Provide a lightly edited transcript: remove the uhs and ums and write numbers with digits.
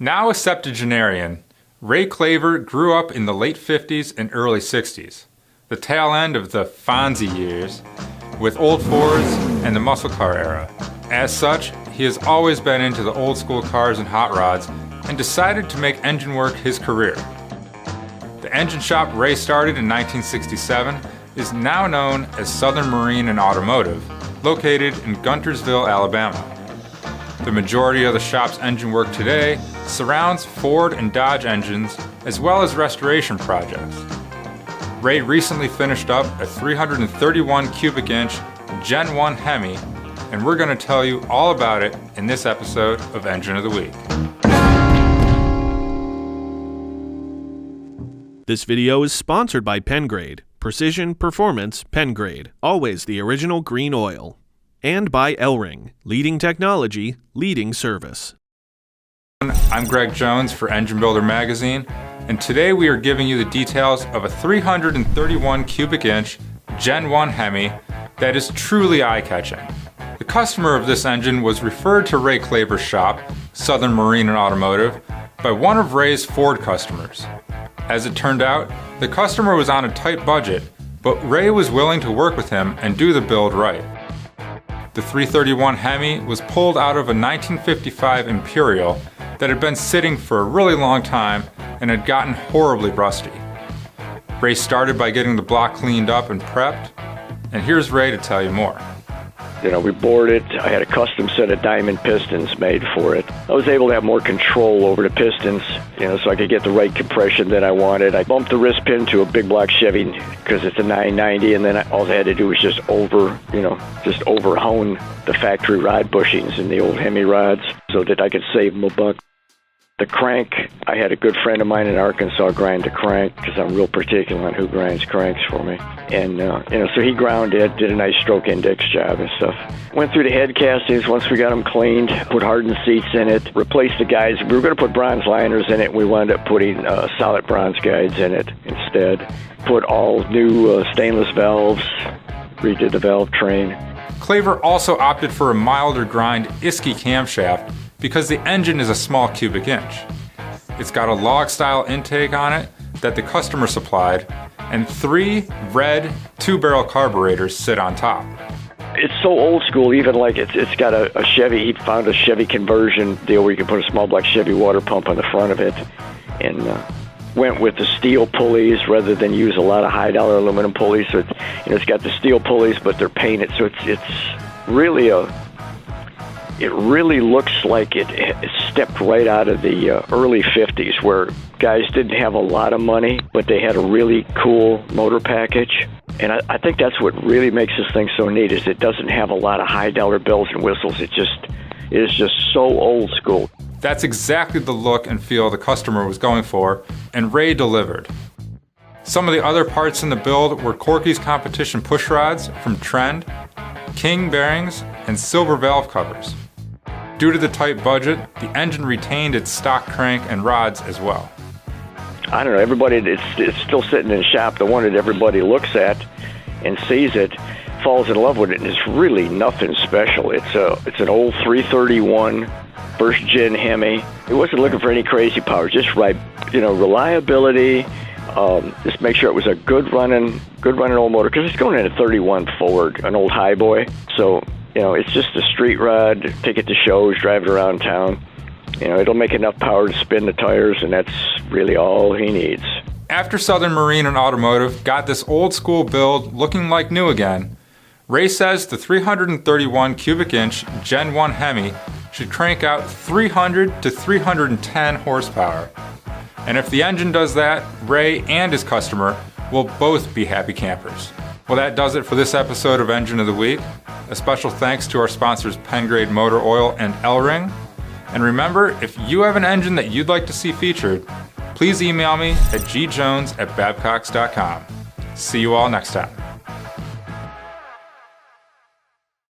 Now a septuagenarian, Ray Claver grew up in the late 50s and early 60s, the tail end of the Fonzie years, with old Fords and the muscle car era. As such, he has always been into the old school cars and hot rods and decided to make engine work his career. The engine shop Ray started in 1967 is now known as Southern Marine and Automotive, located in Guntersville, Alabama. The majority of the shop's engine work today surrounds Ford and Dodge engines, as well as restoration projects. Ray recently finished up a 331 cubic inch Gen I Hemi, and we're going to tell you all about it in this episode of Engine of the Week. This video is sponsored by Pengrade, Precision Performance Pengrade, always the original green oil. And by L-Ring, leading technology, leading service. I'm Greg Jones for Engine Builder Magazine, and today we are giving you the details of a 331 cubic inch Gen I Hemi that is truly eye-catching. The customer of this engine was referred to Ray Claver's shop, Southern Marine and Automotive, by one of Ray's Ford customers. As it turned out, the customer was on a tight budget, but Ray was willing to work with him and do the build right. The 331 Hemi was pulled out of a 1955 Imperial that had been sitting for a really long time and had gotten horribly rusty. Ray started by getting the block cleaned up and prepped, and here's Ray to tell you more. We bored it. I had a custom set of diamond pistons made for it. I was able to have more control over the pistons, so I could get the right compression that I wanted. I bumped the wrist pin to a big block Chevy because it's a 990, and then all I had to do was just overhone the factory rod bushings in the old Hemi rods so that I could save them a buck. The crank, I had a good friend of mine in Arkansas grind the crank because I'm real particular on who grinds cranks for me. And, so he ground it, did a nice stroke index job and stuff. Went through the head castings once we got them cleaned, put hardened seats in it, replaced the guides. We were going to put bronze liners in it, and we wound up putting solid bronze guides in it instead. Put all new stainless valves, redid the valve train. Claver also opted for a milder grind Isky camshaft because the engine is a small cubic inch. It's got a log-style intake on it that the customer supplied, and 3 red 2-barrel carburetors sit on top. It's so old school, even like it's got a Chevy. He found a Chevy conversion deal where you can put a small black Chevy water pump on the front of it, and went with the steel pulleys rather than use a lot of high-dollar aluminum pulleys. So it's got the steel pulleys, but they're painted, so it's really It really looks like it stepped right out of the early 50s where guys didn't have a lot of money, but they had a really cool motor package. And I think that's what really makes this thing so neat is it doesn't have a lot of high-dollar bells and whistles. It is just so old school. That's exactly the look and feel the customer was going for, and Ray delivered. Some of the other parts in the build were Corky's competition push rods from Trend, King bearings, and silver valve covers. Due to the tight budget, the engine retained its stock crank and rods as well. I don't know, everybody, it's still sitting in the shop. The one that everybody looks at and sees it, falls in love with it, and it's really nothing special. It's an old 331 first gen Hemi. It wasn't looking for any crazy power, just right, reliability. Just make sure it was a good running old motor because it's going in a 31 Ford, an old highboy. So it's just a street rod. Take it to shows, drive it around town. It'll make enough power to spin the tires, and that's really all he needs. After Southern Marine and Automotive got this old school build looking like new again, Ray says the 331 cubic inch Gen I Hemi should crank out 300 to 310 horsepower. And if the engine does that, Ray and his customer will both be happy campers. Well, that does it for this episode of Engine of the Week. A special thanks to our sponsors Pengrade Motor Oil and L-Ring. And remember, if you have an engine that you'd like to see featured, please email me at gjones@babcocks.com. See you all next time.